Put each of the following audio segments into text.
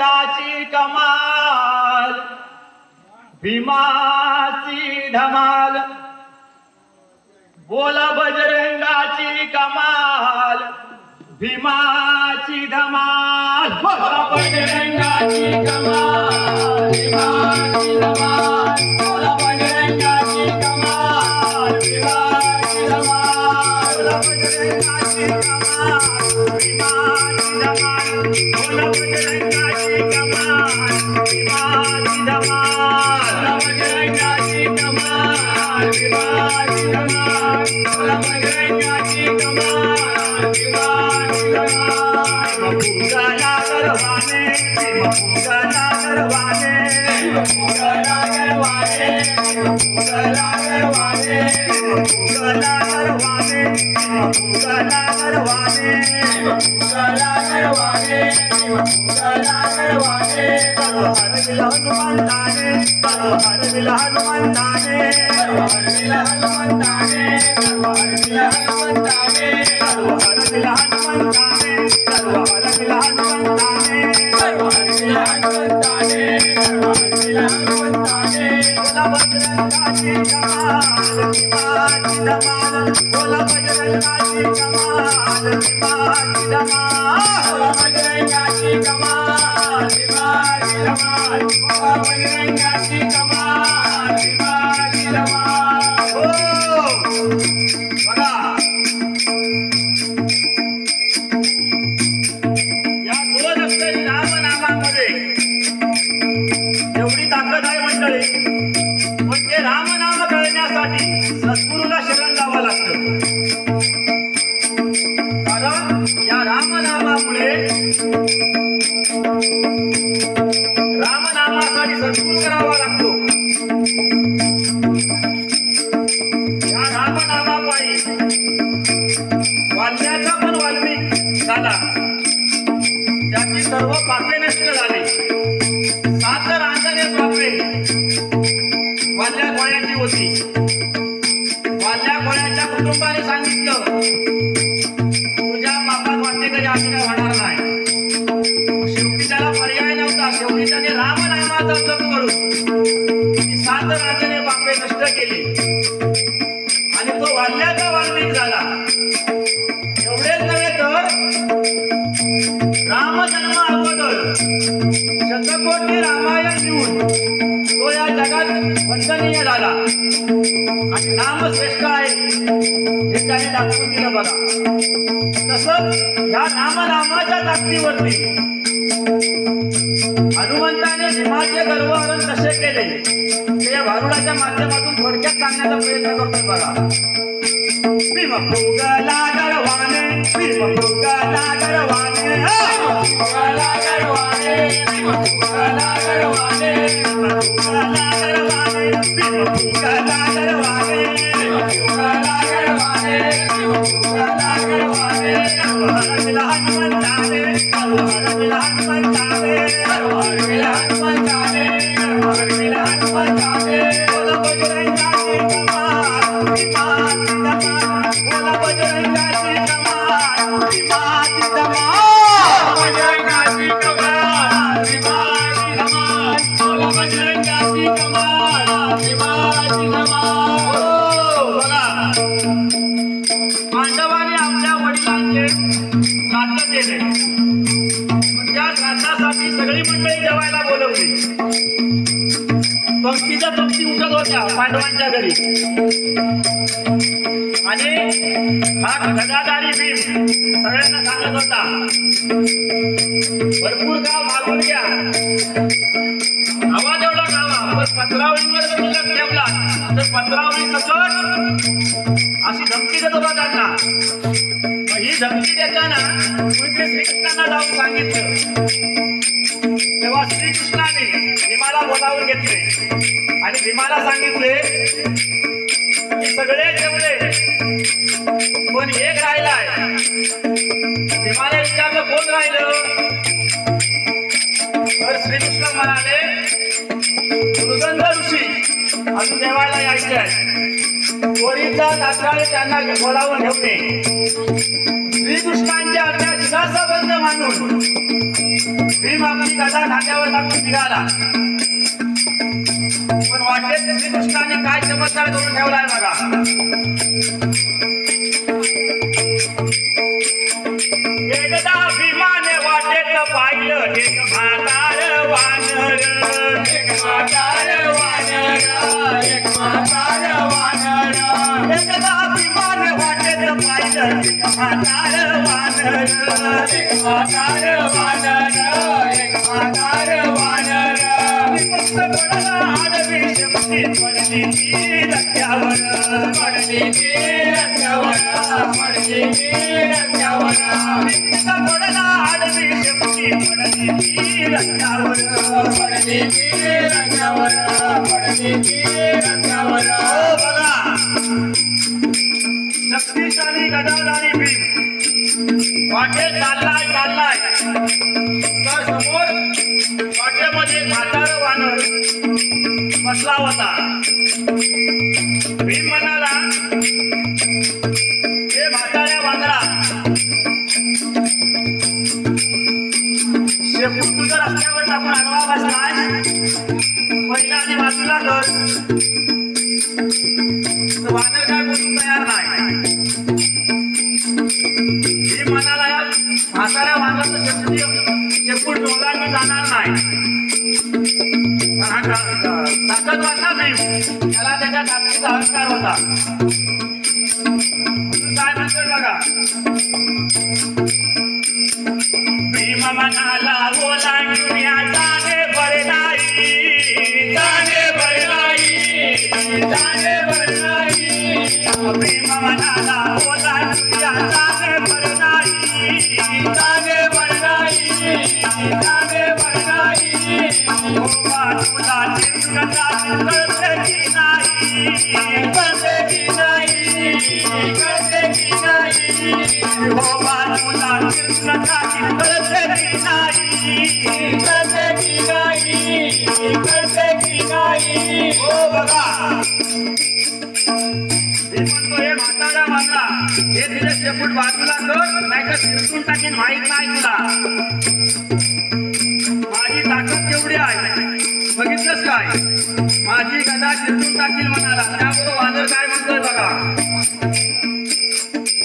बजरंगाची कमाल, भीमाची धमाल. बोला बजरंगाची कमाल, भीमाची धमाल. बोला बजरंगाची कमाल, भीमाची धमाल. बोला बजरंगाची कमाल, भीमाची धमाल. बोला बजरंगाची कमाल, भीमाची धमाल. बोला बजरंगाची कमाल, भीमाची धमाल. बोला बजरंगाची कमाल, भीमाची धमाल. बोला बजरंगाची कमाल, भीमाची धमाल. पूजना करवाने, पूजना करवाने, पूजना करवाने, पूजना करवाने, पूजना करवाने, पूजना करवाने, पूजना करवाने, पूजना करवाने. हर मिल हनुमंताने, हर मिल हनुमंताने, हर मिल हनुमंताने, हर मिल हनुमंताने, हर मिल हनुमंताने, हर मिल हनुमंताने, हर मिल हनुमंताने, हर मिल हनुमंताने. बोला बजरंगाची कमाल, भीमाची धमाल. बोला बजरंगाची कमाल, भीमाची धमाल. बोला बजरंगाची कमाल, भीमाची धमाल. बोला बजरंगाची कमाल, भीमाची धमाल. हो बघा, या दोन अक्षरी रामनामामध्ये एवढी ताकद आहे मंडळी. पण ते रामनाम कळण्यासाठी सद्गुरूला शरण जावं लागतं. कारण या रामनामामुळे, रामनामासाठी सद्गुरू करावा लागतो. या रामनामापायी वाल्म्याचा पण वाल्मिक झाला, त्याची सर्व पापे नष्ट झाली. 7 रांजणे पापे वाल्या गोळ्याची होती. वाल्या गोळ्याच्या कुटुंबाने सांगितलं, तुझ्या पापात वाटते कधी आम्ही काय होणार नाही. शेवटी त्याला पर्याय नव्हता. शेवटी त्याने रामनामाचा जप करून ती 7 रांजणे पापे नष्ट केली आणि तो वाल्याचा वाल्मिक झाला. एवढेच नव्हे तर रामजन्म अगोदर शतकोटी रामायण लिहून तो या जगात वंदनीय झाला आणि नाम श्रेष्ठ आहे हे त्याने दाखवून दिलं. बघा, तसंच ह्या नामाच्या ताकदीवरती हनुमंताने भीमाचे गर्वहरण कसे केले ते या भारुडाच्या माध्यमातून थोडक्यात सांगण्याचा प्रयत्न करतोय. बघा, भीम फुगला गर्वाने, भीम फुगला गर्वाने, फुगला गर्वाने, भीम फुगला गर्वाने, फुगला गर्वाने, भीम फुगला गर्वाने, फुगला गर्वाने, फुगला गर्वाने. हर मिल हनुमंताने, हर मिल हनुमंताने, हर मिल हनुमंताने, हर मिल हनुमंताने. बोला बजरंगाची कमाल, भीमाची धमाल. बोला बजरंगाची कमाल, भीमाची धमाल. बजरंगाची कमाल, भीमाची धमाल. बोला बजरंगाची कमाल, भीमाची धमाल. हो बघा, पांडवांनी आपल्या वडिलांचे श्राद्ध केले. त्या श्राद्धासाठी सगळी मंडळी जेवायला बोलवली. पंक्तीच्या पंक्ती उठत होत्या पांडवांच्या घरी आणि हा गदाधारी भीम सगळ्यांना सांगत होता, भरपूर गाव मागून घ्या, हवा तेवढा गावा, पण 15वळीवर जर लक्ष ठेवला तर 15वळी सकट अशी धमकी देत होता त्यांना. ही धमकी देताना कुणीतरी श्रीकृष्णांना जाऊन सांगितलं. तेव्हा श्रीकृष्णाने भीमाला बोलावून घेतले आणि भीमाला सांगितले की सगळे जेवले पण एक राहिलाय. भीमाला विचारलं कोण राहिलं, तर श्रीकृष्ण म्हणाले दुर्गंध ऋषी. अजून जेवायला यायचे आहे. पोरीचा तात्काळ त्यांना बोलावून घेऊन ये. श्रीकृष्णांच्या आज्ञा शिलासाबंद मानून भीम आपली गदा खांद्यावर टाकून निघाला. पण वाटेत श्रीकृष्णाने काय चमत्कार करून ठेवलाय बघा. एकदा भीमाने वाटेत पाहिलं एक म्हातार वानर. एक म्हातार वानर, एक म्हातार वानर. एकदा भीमाने वाटेत पाहिलं एक म्हातार वानर. एक म्हातार वानर, एक म्हातार वानर. मस्त पडला आडवी शक्ती पडली ती रस्त्यावर. पडली ती रस्त्यावर, पडली ती रस्त्यावर. मस्त पडला आडवी शक्ती पडली ती रस्त्यावर. पडली ती रस्त्यावर, पडली ती रस्त्यावर. बघा शक्तिशाली गदाधारी भीम वाटेत चाललाय तर समोर वाटेमध्ये म्हातार वानर बसला होता. भीम म्हणाला, हे म्हाताऱ्या वानरा, शेपूट तुझं रस्त्यावर टाकून आडवा बसलाय. पहिला आणि बाजूला कर. वानर काय बोलून तयार नाही. भीम म्हणाला, या म्हाताऱ्या वानराचं शेपूट डोंगरांनी जाणार नाही. ताकद वाटला भीम, त्याला त्याच्या ताकदीचा अहंकार होता. काय म्हणतोय बघा. भीम म्हणाला, ओलांडून या जाणे बरे नाही, जाणे बरे नाही, जाणे बरे नाही. भीम म्हणाला, ओलांडून या जाणे बरे नाही, जाणे बरे नाही, जाणे बरे नाही. तुला चिंतन कळते की नाही, कळते की नाही, कळते की नाही. हो तुला चिंतन कळते की नाही, कळते की नाही, कळते की नाही. हो बघा मी म्हणतो, हे म्हातारा वानरा, हे तिथे शेपूट बाजूला कर, नाही तर चिरतून टाकीन. माहित नाही तुला माझी ताकद केवढी आहे, बघितलंच काय. माझी गदा चिरतून टाकील म्हणाला. त्याबरोबर वानर काय म्हणतोय बघा.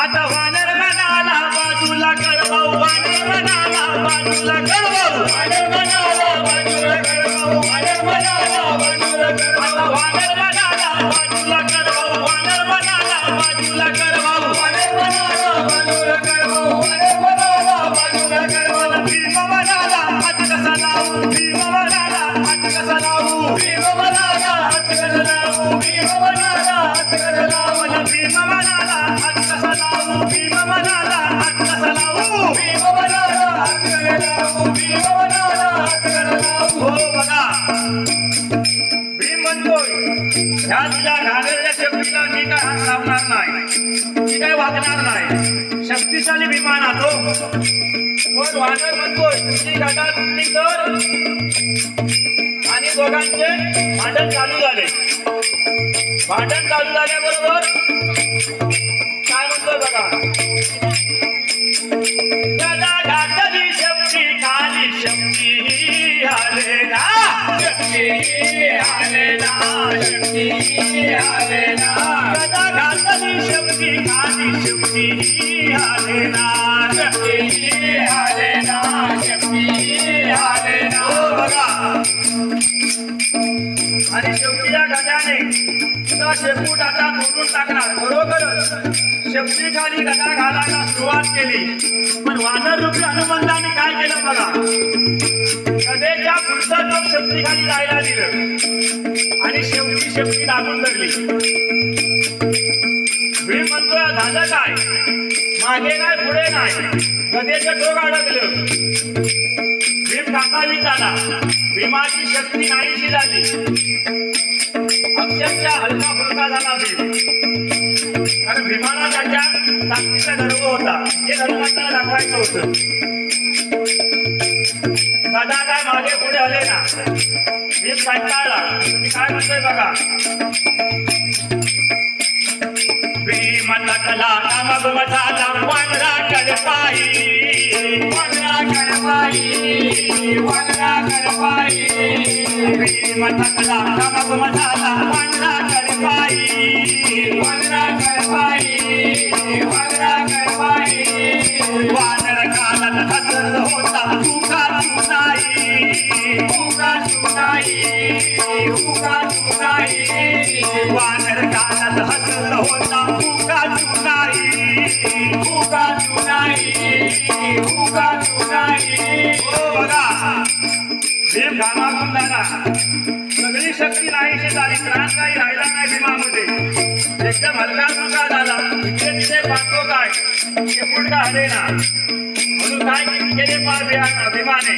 आता वानर म्हणाला, बाजूला कर भाऊ, वानर म्हणाला, बाजूला कर भाऊ, वानर म्हणाला, बाजूला कर भाऊ, वानर म्हणाला, बाजूला कर भाऊ. वानर म्हणाला, बाजूला कर भाऊ, वानर म्हणाला, बाजूला कर भाऊ, वानर म्हणाला, बाजूला कर भाऊ, वानर म्हणाला, बाजूला कर भाऊ. भीम म्हणाला, हात कसा लावू, भीम म्हणाला, हात कसा लावू, भीम म्हणाला, हात कसा लावू, भीम म्हणाला, हात कसा लावू. भीम म्हणाला, हात कसा लावू, भीम म्हणाला, हात कसा लावू, भीम म्हणाला, हात कसा लावू, भीम म्हणाला, हात कसा लावू. हो बघा भीम म्हणतोय, ह्या तुझ्या घागरच्या शेपटीला मी काय हात लावणार नाही, मी काय वागणार नाही. शक्तिशाली विमान आतो. पण वानर म्हणतोय, तुझी गदा तुटली तर. आणि दोघांचे भांडण चालू झाले. भांडण चालू झाल्याबरोबर काय म्हणतोय बघा. गदा घातली शक्ती खाली, शक्ती आले ना, शक्ती आले ना, शक्ती आले ना. गदा घातली शक्ती खाली, शक्ती आले ना, शक्ती आले ना, शक्ती आले ना. बघा आणि शेवटी या गदाने तुझा शेपूट आता तोडून टाकणार. बरोबर शेपटी खाली गदा घालायला सुरुवात केली. पण वानर रूपी हनुमंताने काय केलं बघा. गदेच्या पुढचं टोक शेपटी खाली जायला दिलं आणि शेवटी शेपटी दाबून धरली. भीम म्हणतोय, झालं काय, मागे नाही पुढे नाही, गदेचं टोक अडकलं. भीम काकावी झाला. भीमाची शक्ती नाहीशी झाली. अक्षरशः हलका फुलका झाला भीम. कारण भीमाला त्याच्या ताकदीचा गर्व होता. हे हनुमंताला दाखवायचं होतं. गदा काय मागे पुढे आले ना भीम कंटाळला मी काय म्हणतोय बघा भीम नकला नाम झाला वानरा कडपाई वानरा कडपाई वानरा कडपाई भीम नकला नाम झाला वानरा कडपाई वानरा कडपाई वानरा कडपाई वानर कालत हसत होता तुका चुनाई तुका चुनाई तुका चुनाई वानर कालत हसत होता तुका चुनाई तुका चुनाई तुका चुनाई ओ बघा भीम घामाघूम झाला सगळी शक्ती नाहीशी झाली त्रास काही राहिला नाही भीमामध्ये एकदम हलका फुलका झाला इकडे तिथे पाहतो काय हे पुढका आले ना म्हणून काय केले भीमाने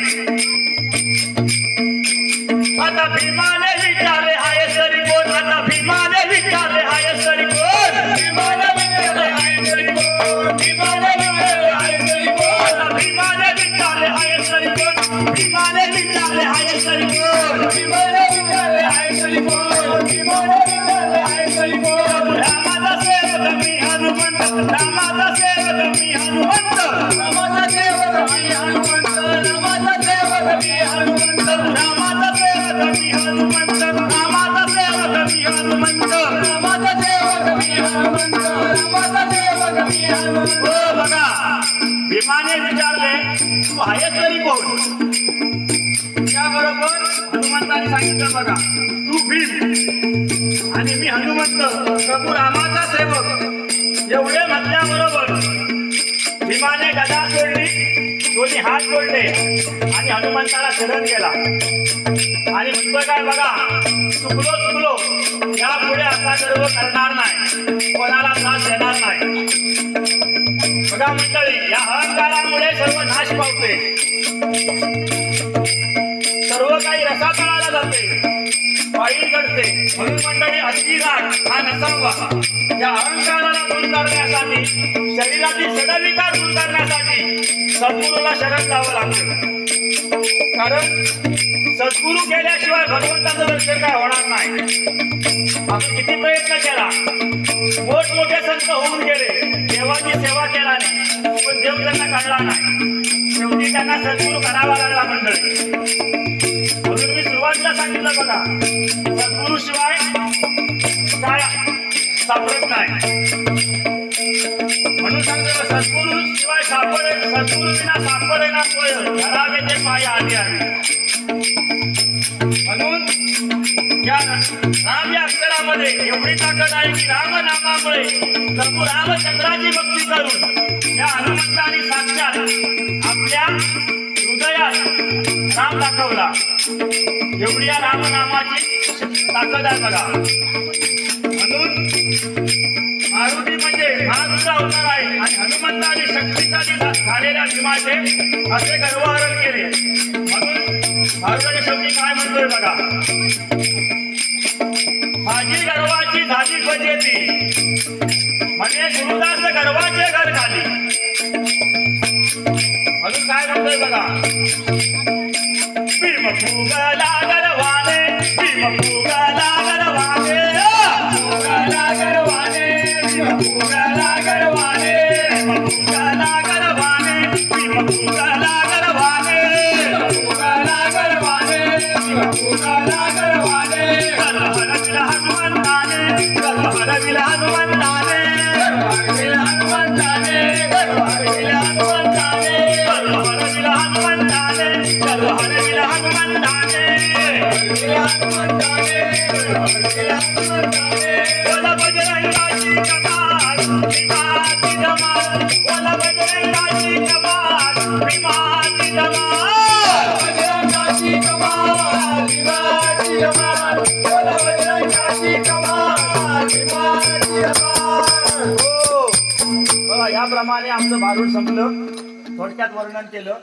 आता भीमाने विचारले हाय तरी कोण आता भीमाने विचारले हाय तरी कोण भीमाने विचारले हाय तरी कोण भीमाने विचारले हाय तरी कोण भीमाने विचारले हाय तरी कोण भीमाने विचारले हाय तरी कोण भीमाने विचारले हाय तरी कोण भीमाने विचारले हाय तरी कोण रामाचा सेवक मी हनुमंत रामाचा सेवक मी हनुमंत रामाचा सेवक मी हनुमंत रामाचा सेवक मी हनुमंत रामाचा सेवक मी हनुमंत रामाचा सेवक मी हनुमंत रामाचा सेवक मी हनुमंत रामाचा सेवक मी हनुमंत ओ बघा भीमाने विचारले तू आहेस तरी कोण त्याबरोबर हनुमंताने सांगितलं बघा तू भीम आणि मी हनुमंत प्रभू रामाचा सेवक एवढे म्हटल्याबरोबर भीमाने गदा सोडली दोन्ही हात जोडले आणि हनुमंताला शरण गेला आणि म्हणतोय काय बघा चुकलो यापुढे असा गर्व करणार नाही कोणाला त्रास देणार नाही बघा मंडळी या अहंकारामुळे सर्व नाश पावते सर्व काही रसातळाला जाते वाईट घडते म्हणून मंडळी अतिराग हा नसावा या अहंकाराला दूर करण्यासाठी शरीरातील सडविकार दूर करण्यासाठी सद्गुरूला शरण जावं लागतं कारण सद्गुरू केल्याशिवाय भगवंताचं दर्शन काय होणार नाही आपण किती प्रयत्न केला मोठमोठे संत होऊन गेले देवाची सेवा केला नाही पण देव त्यांना कळला नाही शेवटी त्यांना सद्गुरू करावा लागला मंडळी म्हणून मी सुरुवातीला सांगितलं बघा सद्गुरू शिवाय काय सापडत नाही म्हणून सांगतो सद्गुरू शिवाय सद्गुरू विना सापडे ना सोय धरावे ते पाय आली म्हणून या राम या अक्षरामध्ये एवढी ताकद आहे की रामनामामुळे प्रभू रामचंद्राची भक्ती करून या हनुमंताने साक्षात आपल्या हृदयात राम दाखवला एवढी या रामनामाची ताकद आहे बघा म्हणून मारुती म्हणजे महारुद्र अवतार आहे आणि हनुमंताने शक्तीसाठी झालेल्या भीमाचे असे गर्वहरण केले म्हणून मारुतीच्या शेवटी काय म्हणतोय बघा माझी गर्वाची झाली फजेती म्हणे गुरुदास गर्वाचे घर खाली म्हणून काय म्हणतोय बघा भीम फुगला गर्वाने भीम फुगला गर्वाने फुगला गर्वाने भीम फुगला गर्वाने भीम फुगला गर्वाने भीम फुगला गर्वाने फुगला गर्वाने भीम फुगला गर्वाने हरविला हनुमंताने हरविला हनुमंताने हरविला हनुमंताने हरविला हनुमंताने हरविला हनुमंताने हरविला हनुमंताने हरविला हनुमंताने हरविला हनुमंताने बोला बजरंगाची कमाल भीमाची धमाल बोला बजरंगाची कमाल भीमाची धमाल बजरंगाची कमाल भीमाची धमाल बोला बजरंगाची कमाल भीमाची धमाल हो बघा याप्रमाणे आमचं भारूड संपलं थोडक्यात वर्णन केलं